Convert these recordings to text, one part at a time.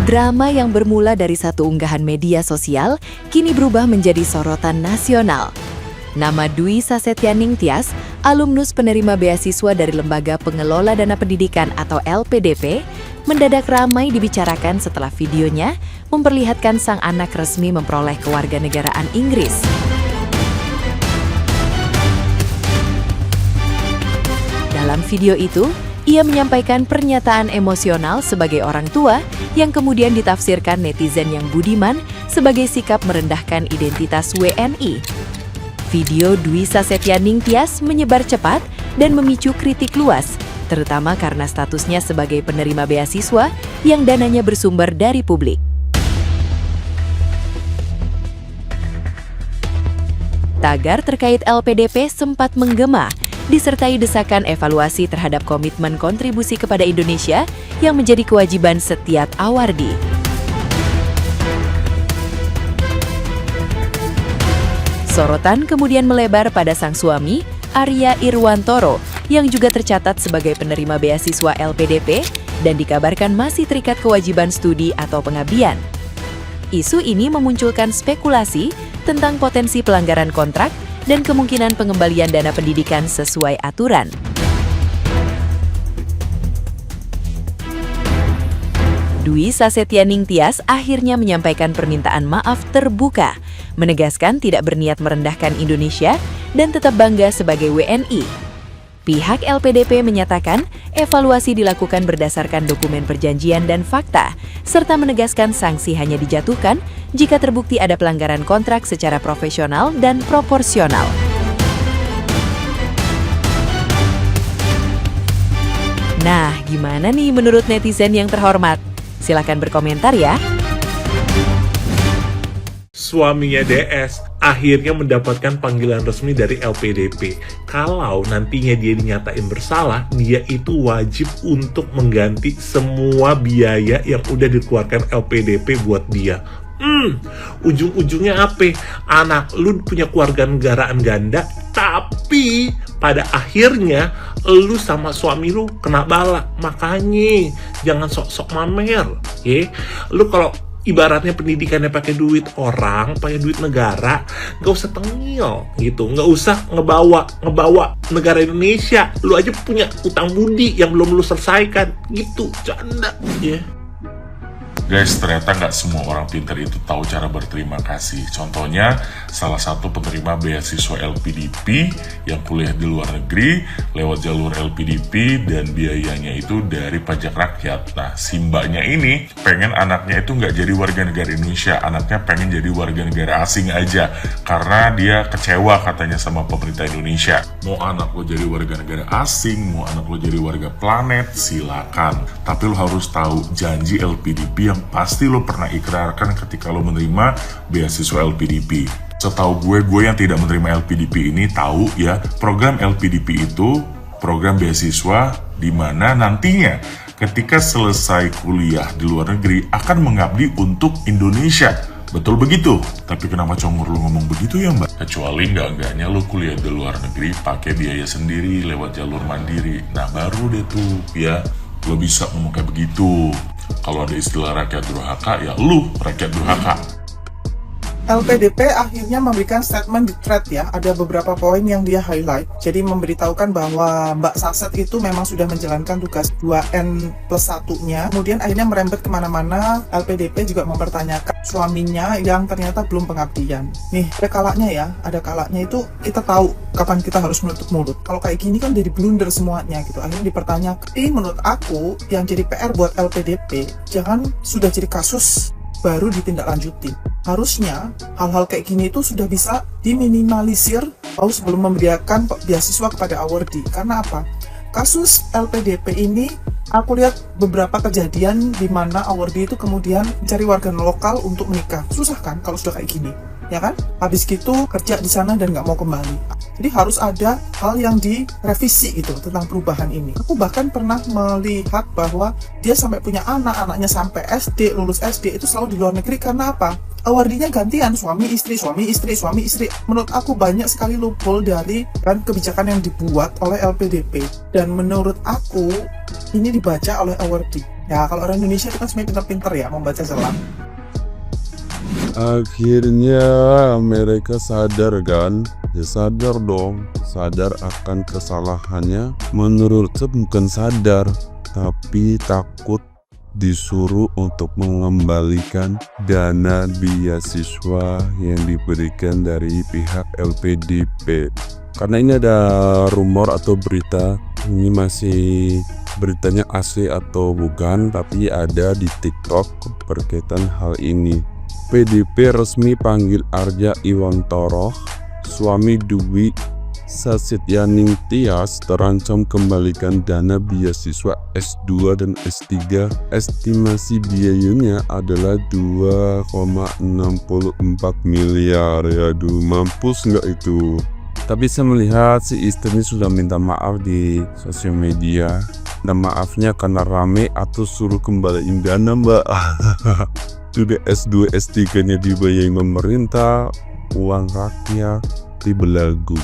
Drama yang bermula dari satu unggahan media sosial kini berubah menjadi sorotan nasional. Nama Dwi Sasetyaning Tias, alumnus penerima beasiswa dari Lembaga Pengelola Dana Pendidikan atau LPDP, mendadak ramai dibicarakan setelah videonya memperlihatkan sang anak resmi memperoleh kewarganegaraan Inggris. Dalam video itu, ia menyampaikan pernyataan emosional sebagai orang tua yang kemudian ditafsirkan netizen yang budiman sebagai sikap merendahkan identitas WNI. Video Dwi Sasetyaning Tias menyebar cepat dan memicu kritik luas, terutama karena statusnya sebagai penerima beasiswa yang dananya bersumber dari publik. Tagar terkait LPDP sempat menggema, disertai desakan evaluasi terhadap komitmen kontribusi kepada Indonesia yang menjadi kewajiban setiap awardi. Sorotan kemudian melebar pada sang suami, Arya Irwantoro, yang juga tercatat sebagai penerima beasiswa LPDP dan dikabarkan masih terikat kewajiban studi atau pengabdian. Isu ini memunculkan spekulasi tentang potensi pelanggaran kontrak dan kemungkinan pengembalian dana pendidikan sesuai aturan. Dwi Sasetyaning Tias akhirnya menyampaikan permintaan maaf terbuka, menegaskan tidak berniat merendahkan Indonesia dan tetap bangga sebagai WNI. Pihak LPDP menyatakan evaluasi dilakukan berdasarkan dokumen perjanjian dan fakta, serta menegaskan sanksi hanya dijatuhkan jika terbukti ada pelanggaran kontrak secara profesional dan proporsional. Nah, gimana nih menurut netizen yang terhormat? Silakan berkomentar ya. Suaminya DS akhirnya mendapatkan panggilan resmi dari LPDP. Kalau nantinya dia dinyatain bersalah, dia itu wajib untuk mengganti semua biaya yang udah dikeluarkan LPDP buat dia. Ujung-ujungnya apa? Anak lu punya kewarganegaraan ganda, tapi pada akhirnya lu sama suami lu kena bala. Makanya jangan sok-sok mamer, ya. Lu kalau ibaratnya pendidikannya pakai duit orang, pakai duit negara, nggak usah tengil gitu, nggak usah ngebawa negara Indonesia. Lu aja punya utang budi yang belum lu selesaikan, gitu, canda, ya. Guys, ternyata nggak semua orang pintar itu tahu cara berterima kasih. Contohnya, salah satu penerima beasiswa LPDP yang kuliah di luar negeri lewat jalur LPDP dan biayanya itu dari pajak rakyat. Nah, si mbaknya ini pengen anaknya itu nggak jadi warga negara Indonesia, anaknya pengen jadi warga negara asing aja karena dia kecewa katanya sama pemerintah Indonesia. Mau anak lo jadi warga negara asing, mau anak lo jadi warga planet, silakan. Tapi lo harus tahu janji LPDP yang pasti lo pernah ikrarkan ketika lo menerima beasiswa LPDP. Setahu gue yang tidak menerima LPDP ini tahu ya, program LPDP itu program beasiswa di mana nantinya ketika selesai kuliah di luar negeri akan mengabdi untuk Indonesia. Betul begitu? Tapi kenapa Congor lo ngomong begitu ya mbak? Kecuali enggaknya lo kuliah di luar negeri pakai biaya sendiri lewat jalur mandiri. Nah baru deh tuh ya lo bisa ngomong kayak begitu. Kalau ada istilah rakyat durhaka, ya lu rakyat durhaka. LPDP akhirnya memberikan statement di thread ya, ada beberapa poin yang dia highlight. Jadi memberitahukan bahwa Mbak Saset itu memang sudah menjalankan tugas 2N+1-nya. Kemudian akhirnya merembet kemana-mana, LPDP juga mempertanyakan suaminya yang ternyata belum pengabdian. Nih, ada kalanya itu kita tahu kapan kita harus menutup mulut. Kalau kayak gini kan jadi blunder semuanya gitu, akhirnya dipertanyakan. Tapi menurut aku, yang jadi PR buat LPDP, jangan sudah jadi kasus baru ditindaklanjuti. Harusnya hal-hal kayak gini itu sudah bisa diminimalisir sebelum memberikan beasiswa kepada awardee. Karena apa? Kasus LPDP ini aku lihat beberapa kejadian di mana awardee itu kemudian mencari warga lokal untuk menikah. Susah kan kalau sudah kayak gini, ya kan? Habis gitu kerja di sana dan nggak mau kembali. Jadi harus ada hal yang direvisi gitu tentang perubahan ini. Aku bahkan pernah melihat bahwa dia sampai punya anaknya sampai SD, lulus SD itu selalu di luar negeri. Karena apa? Awardee-nya gantian, suami istri. Menurut aku banyak sekali loophole dari kebijakan yang dibuat oleh LPDP. Dan menurut aku ini dibaca oleh awardee. Ya kalau orang Indonesia itu kan sebenarnya pinter-pinter ya membaca celah. Akhirnya mereka sadar kan? Ya sadar dong, sadar akan kesalahannya. Menurut saya bukan sadar, tapi takut disuruh untuk mengembalikan dana beasiswa yang diberikan dari pihak LPDP. Karena ini ada rumor atau berita, ini masih beritanya asli atau bukan, tapi ada di TikTok berkaitan hal ini. PDP resmi panggil Arja Iwantoro, suami Dwi Sasetyaning Tias terancam kembalikan dana beasiswa S2 dan S3. Estimasi biayanya adalah 2,64 miliar. Aduh, mampus nggak itu? Tapi saya melihat si istri sudah minta maaf di sosial media. Dan maafnya karena rame atau suruh kembaliin dana, mbak. Sudah S2 S3-nya dibayarin pemerintah, uang rakyat dibelagu.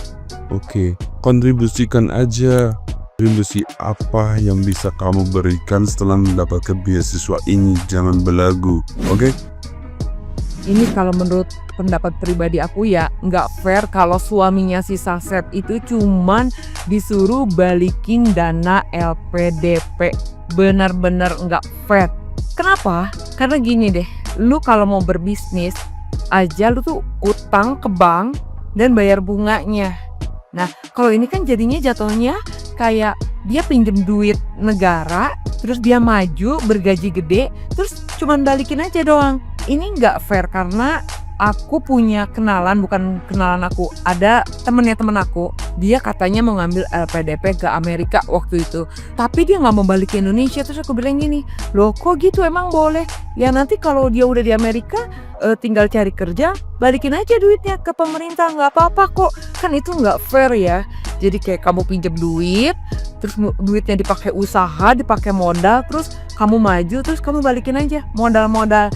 Oke, kontribusikan aja. Kontribusi apa yang bisa kamu berikan setelah mendapatkan beasiswa ini, jangan belagu. Oke? Ini kalau menurut pendapat pribadi aku ya nggak fair kalau suaminya si Saset itu cuman disuruh balikin dana LPDP. Benar-benar nggak fair. Kenapa? Karena gini deh, lu kalau mau berbisnis aja lu tuh utang ke bank dan bayar bunganya. Nah kalau ini kan jadinya jatuhnya kayak dia pinjem duit negara, terus dia maju bergaji gede, terus cuman balikin aja doang. Ini nggak fair karena aku punya kenalan, bukan kenalan aku, ada temennya temen aku, dia katanya mau ngambil LPDP ke Amerika waktu itu, tapi dia nggak mau balik ke Indonesia. Terus aku bilang gini, loh kok gitu, emang boleh? Ya nanti kalau dia udah di Amerika tinggal cari kerja, balikin aja duitnya ke pemerintah, nggak apa-apa kok. Kan itu nggak fair ya. Jadi kayak kamu pinjam duit, terus duitnya dipakai usaha, dipakai modal, terus kamu maju, terus kamu balikin aja modal-modal,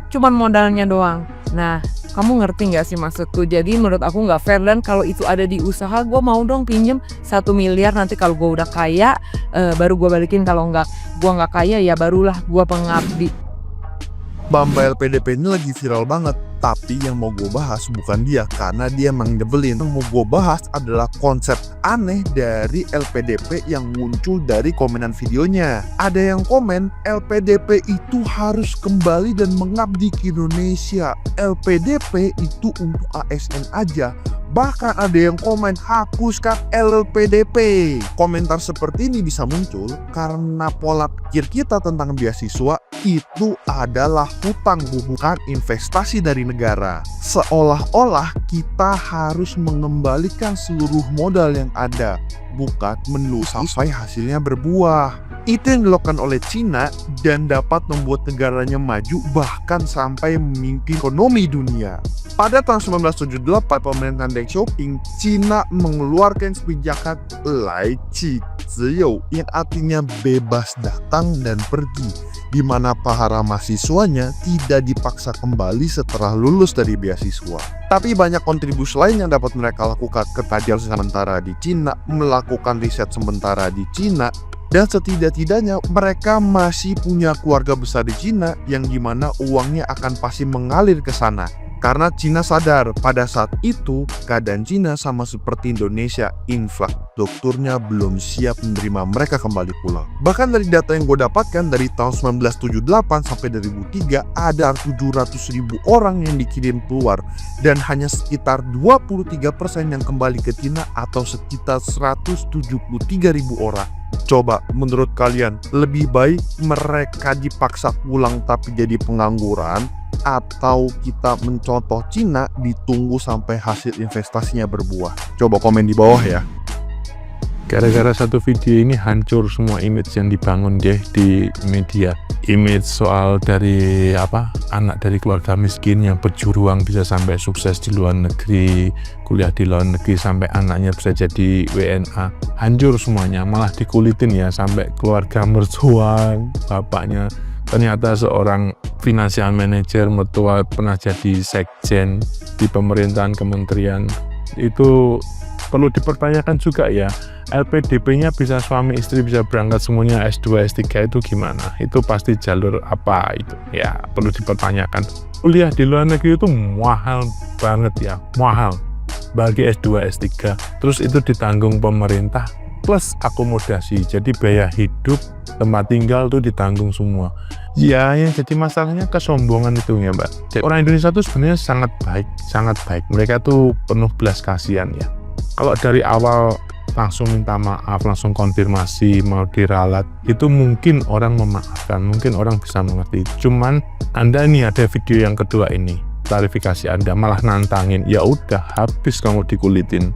cuman modalnya doang. Nah, kamu ngerti gak sih maksudku? Jadi menurut aku gak fair, dan kalau itu ada di usaha, gue mau dong pinjem 1 miliar, nanti kalau gue udah kaya baru gue balikin, kalau gue gak kaya ya barulah gue pengabdi. Bamba LPDP ini lagi viral banget, tapi yang mau gue bahas bukan dia, karena dia emang nyebelin. Yang mau gue bahas adalah konsep aneh dari LPDP yang muncul dari komenan videonya. Ada yang komen, LPDP itu harus kembali dan mengabdi ke Indonesia. LPDP itu untuk ASN aja. Bahkan ada yang komen, hapuskan LPDP. Komentar seperti ini bisa muncul karena pola pikir kita tentang beasiswa itu adalah hutang, bukan investasi dari negara. Seolah-olah kita harus mengembalikan seluruh modal yang ada, bukan menunggu sampai hasilnya berbuah. Itu yang dilakukan oleh Cina dan dapat membuat negaranya maju, bahkan sampai memimpin ekonomi dunia. Pada tahun 1978, pemerintahan Deng Xiaoping, Cina mengeluarkan kebijakan Lai Qi Ziyou yang artinya bebas datang dan pergi, di mana para mahasiswanya tidak dipaksa kembali setelah lulus dari beasiswa. Tapi banyak kontribusi lain yang dapat mereka lakukan, kajian sementara di Cina, melakukan riset sementara di Cina, dan setidak-tidaknya mereka masih punya keluarga besar di Cina yang dimana uangnya akan pasti mengalir ke sana. Karena Cina sadar pada saat itu keadaan Cina sama seperti Indonesia, infrastrukturnya belum siap menerima mereka kembali pulang. Bahkan dari data yang gue dapatkan dari tahun 1978 sampai 2003 ada 700.000 orang yang dikirim keluar, dan hanya sekitar 23% yang kembali ke Cina atau sekitar 173.000 orang. Coba menurut kalian, lebih baik mereka dipaksa pulang tapi jadi pengangguran, atau kita mencontoh Cina ditunggu sampai hasil investasinya berbuah? Coba komen di bawah ya. Gara-gara satu video ini hancur semua image yang dibangun deh di media. Image soal dari anak dari keluarga miskin yang berjuang bisa sampai sukses di luar negeri, kuliah di luar negeri, sampai anaknya bisa jadi WNA. Hancur semuanya, malah dikulitin ya, sampai keluarga mertua bapaknya ternyata seorang financial manager, mertua pernah jadi sekjen di pemerintahan kementerian. Itu perlu dipertanyakan juga ya, LPDP-nya bisa suami istri bisa berangkat semuanya S2, S3 itu gimana? Itu pasti jalur apa itu? Ya, perlu dipertanyakan. Kuliah di luar negeri itu mahal banget ya, mahal. Bagi S2, S3. Terus itu ditanggung pemerintah plus akomodasi. Jadi biaya hidup, tempat tinggal tuh ditanggung semua. Ya, yang jadi masalahnya kesombongan itu ya, Mbak. Jadi, orang Indonesia tuh sebenarnya sangat baik, sangat baik. Mereka tuh penuh belas kasihan ya. Kalau dari awal langsung minta maaf, langsung konfirmasi, mau diralat, itu mungkin orang memaafkan, mungkin orang bisa mengerti. Cuman Anda ini ada video yang kedua ini, klarifikasi Anda malah nantangin, ya udah habis kamu dikulitin.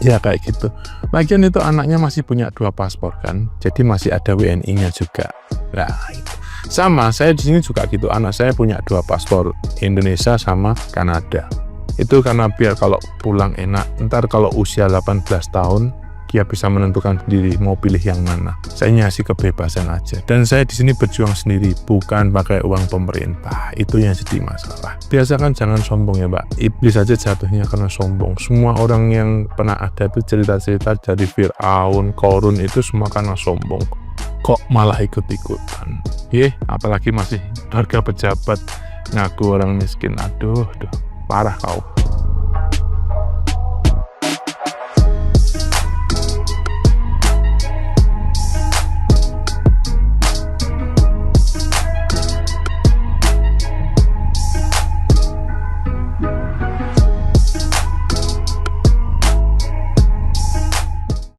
Ya kayak gitu. Lagian itu anaknya masih punya 2 paspor kan, jadi masih ada WNI-nya juga. Nah, itu. Sama, saya di sini juga gitu. Anak saya punya 2 paspor, Indonesia sama Kanada. Itu karena biar kalau pulang enak. Ntar kalau usia 18 tahun, dia bisa menentukan sendiri mau pilih yang mana. Saya ngasih kebebasan aja. Dan saya di sini berjuang sendiri, bukan pakai uang pemerintah. Itu yang jadi masalah. Biasakan jangan sombong ya, Mbak. Iblis aja jatuhnya karena sombong. Semua orang yang pernah ada itu cerita-cerita dari Fir'aun, Korun itu semua karena sombong. Kok malah ikut-ikutan? Apalagi masih harga pejabat ngaku orang miskin. Aduh, parah kau.